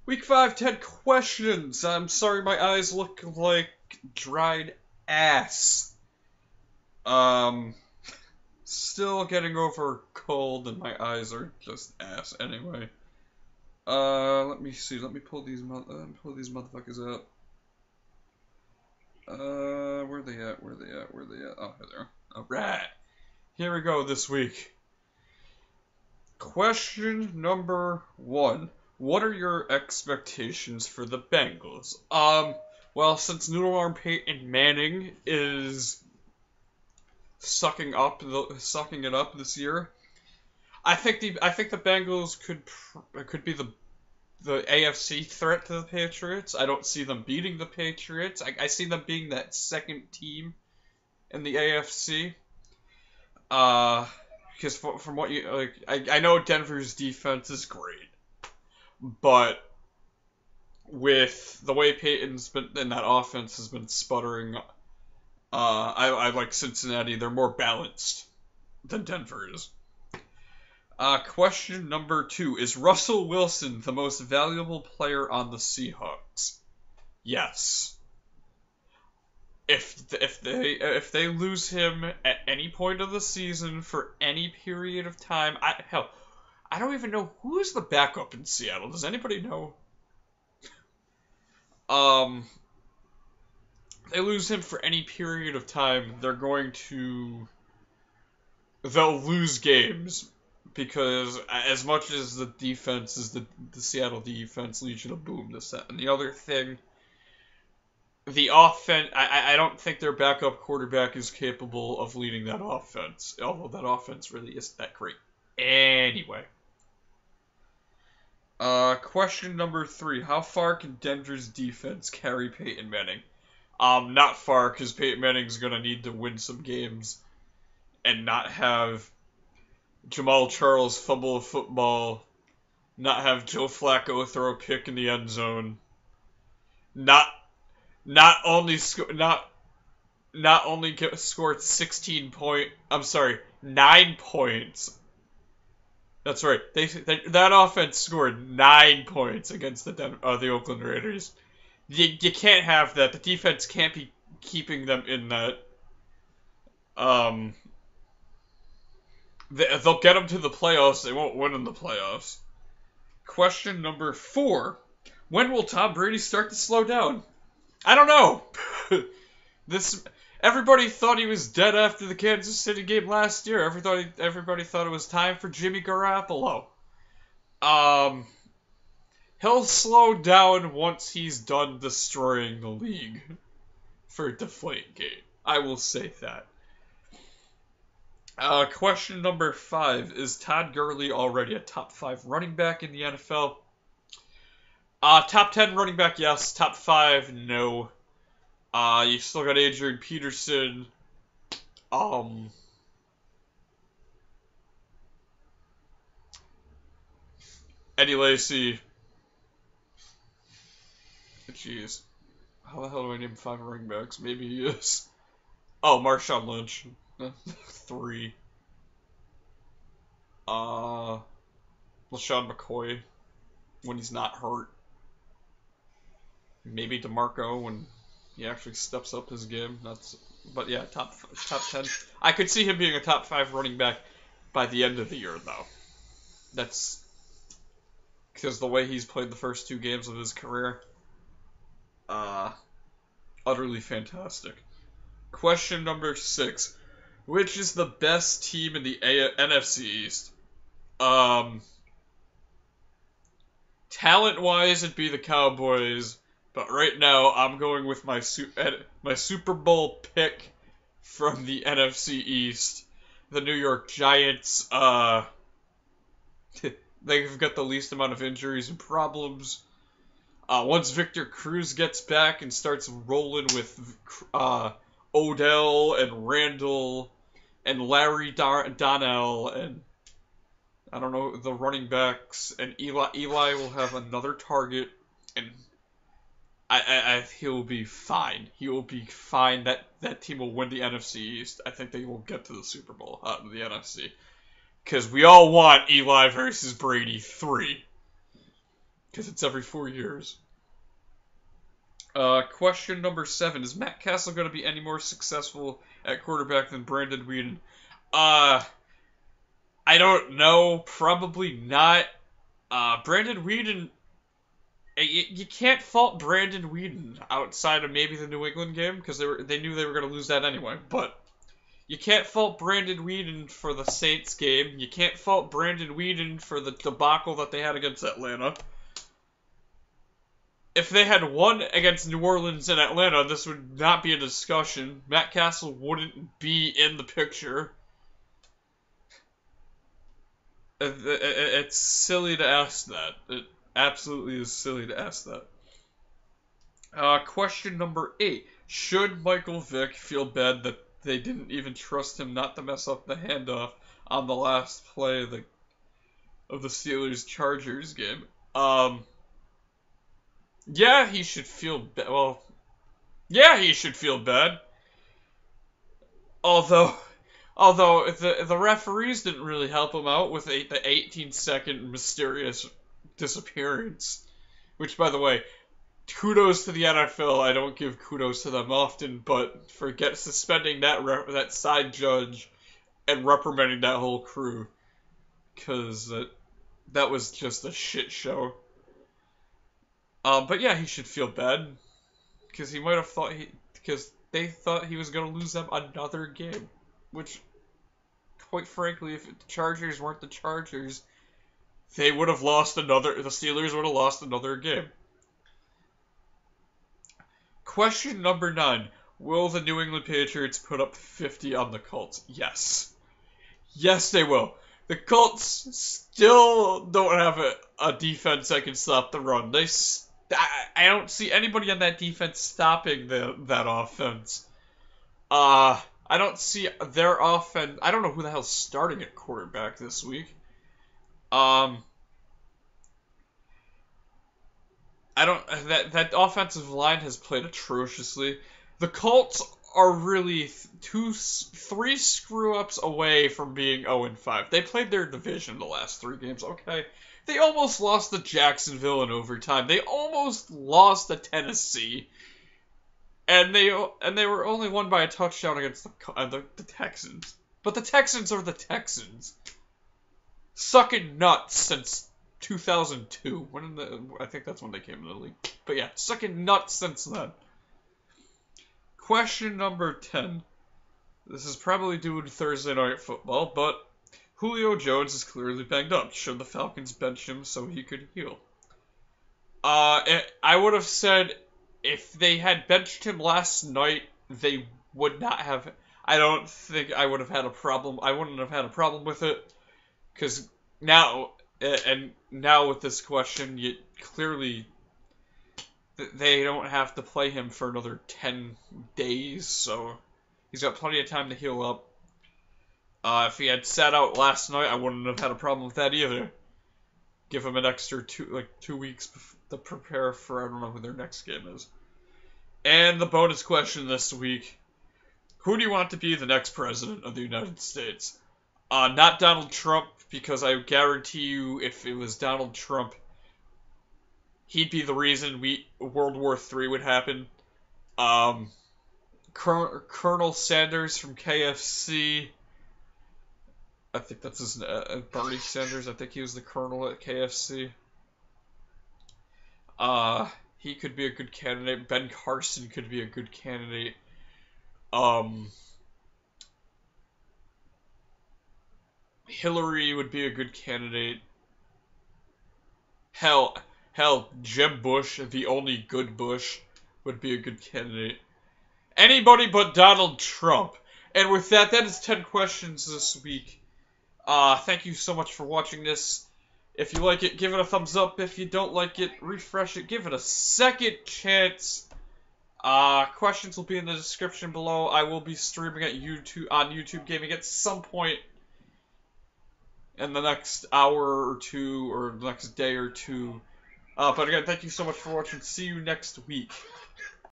Week 5, 10 questions. I'm sorry my eyes look like dried ass. Um, Still getting over a cold and my eyes are just ass anyway. Let me see. Let me pull these motherfuckers up. Where they at? Where they at? Where they at? Oh, here they are. Alright. Here we go this week. Question number 1. What are your expectations for the Bengals? Well, since Noodle Arm Peyton Manning is sucking it up this year, I think the Bengals could be the AFC threat to the Patriots. I don't see them beating the Patriots. I see them being that second team in the AFC. Because from what you like, I know Denver's defense is great, but with the way Peyton's been and that offense has been sputtering, I like Cincinnati. They're more balanced than Denver is. Question number 2. Is Russell Wilson the most valuable player on the Seahawks? Yes. If they lose him at any point of the season for any period of time, I don't even know who is the backup in Seattle. Does anybody know? They lose him for any period of time, they'll lose games because as much as the defense is the Seattle defense, Legion of Boom, this, that, and the other thing, the offense, I don't think their backup quarterback is capable of leading that offense, although that offense really isn't that great. Anyway. Question number 3. How far can Denver's defense carry Peyton Manning? Not far, because Peyton Manning's gonna need to win some games and not have Jamal Charles fumble a football, not have Joe Flacco throw a pick in the end zone, not only scored 9 points. That's right. That offense scored 9 points against the Oakland Raiders. You can't have that. The defense can't be keeping them in that. They'll get them to the playoffs. They won't win in the playoffs. Question number 4. When will Tom Brady start to slow down? I don't know. Everybody thought he was dead after the Kansas City game last year. Everybody thought it was time for Jimmy Garoppolo. He'll slow down once he's done destroying the league for Deflategate. I will say that. Question number 5. Is Todd Gurley already a top 5 running back in the NFL? Top 10 running back, yes. Top 5, no. You still got Adrian Peterson. Eddie Lacy. Jeez. How the hell do I name 5 running backs? Maybe he is. Oh, Marshawn Lynch. 3. LaShawn McCoy. When he's not hurt. Maybe DeMarco when he actually steps up his game. But yeah, top 10. I could see him being a top 5 running back by the end of the year, though. That's because the way he's played the first 2 games of his career, utterly fantastic. Question number 6. Which is the best team in the NFC East? Talent-wise, it'd be the Cowboys. But right now, I'm going with my Super Bowl pick from the NFC East. The New York Giants. They've got the least amount of injuries and problems. Once Victor Cruz gets back and starts rolling with Odell and Randall and Larry Donnell and I don't know, the running backs, and Eli will have another target, and he'll be fine. He will be fine. That team will win the NFC East. I think they will get to the Super Bowl out of the NFC. Because we all want Eli versus Brady 3. Because it's every 4 years. Question number 7. Is Matt Cassel going to be any more successful at quarterback than Brandon Weeden? I don't know. Probably not. Brandon Weeden... You can't fault Brandon Weeden outside of maybe the New England game, because they knew they were going to lose that anyway. But you can't fault Brandon Weeden for the Saints game. You can't fault Brandon Weeden for the debacle that they had against Atlanta. If they had won against New Orleans and Atlanta, this would not be a discussion. Matt Cassel wouldn't be in the picture. It's silly to ask that. It absolutely is silly to ask that. Question number 8. Should Michael Vick feel bad that they didn't even trust him not to mess up the handoff on the last play of the Steelers-Chargers game? Yeah, he should feel bad. Well, yeah, he should feel bad. Although the referees didn't really help him out with the 18-second mysterious disappearance. Which, by the way, kudos to the NFL. I don't give kudos to them often, but for suspending that side judge and reprimanding that whole crew, because that was just a shit show. But yeah, he should feel bad, because he might have thought because they thought he was going to lose them another game, which, quite frankly, if the Chargers weren't the Chargers, they would have lost the Steelers would have lost another game. Question number 9. Will the New England Patriots put up 50 on the Colts? Yes. Yes, they will. The Colts still don't have a defense that can stop the run. I don't see anybody on that defense stopping that offense. I don't see their offense. I don't know who the hell's starting at quarterback this week. That offensive line has played atrociously. The Colts are really 3 screw-ups away from being 0-5. They played their division the last 3 games, okay? They almost lost to Jacksonville in overtime. They almost lost to Tennessee. And they were only won by a touchdown against the Texans. But the Texans are the Texans. Sucking nuts since 2002. I think that's when they came into the league. But yeah, sucking nuts since then. Question number 10. This is probably due to Thursday Night Football, but Julio Jones is clearly banged up. Should the Falcons bench him so he could heal? I would have said if they had benched him last night, they would not have. I don't think I would have had a problem. I wouldn't have had a problem with it, because now with this question, clearly they don't have to play him for another 10 days, so he's got plenty of time to heal up. If he had sat out last night, I wouldn't have had a problem with that either. Give him an extra 2 weeks to prepare for, I don't know who their next game is. And the bonus question this week: who do you want to be the next president of the United States? Not Donald Trump, because I guarantee you, if it was Donald Trump, he'd be the reason World War III would happen. Colonel Sanders from KFC. I think that's his Bernie Sanders. I think he was the colonel at KFC. He could be a good candidate. Ben Carson could be a good candidate. Hillary would be a good candidate. Hell, Jeb Bush, the only good Bush, would be a good candidate. Anybody but Donald Trump. And with that is 10 questions this week. Thank you so much for watching this. If you like it, give it a thumbs up. If you don't like it, refresh it. Give it a second chance. Questions will be in the description below. I will be streaming on YouTube Gaming at some point in the next hour or 2, or the next day or 2. But again, thank you so much for watching. See you next week.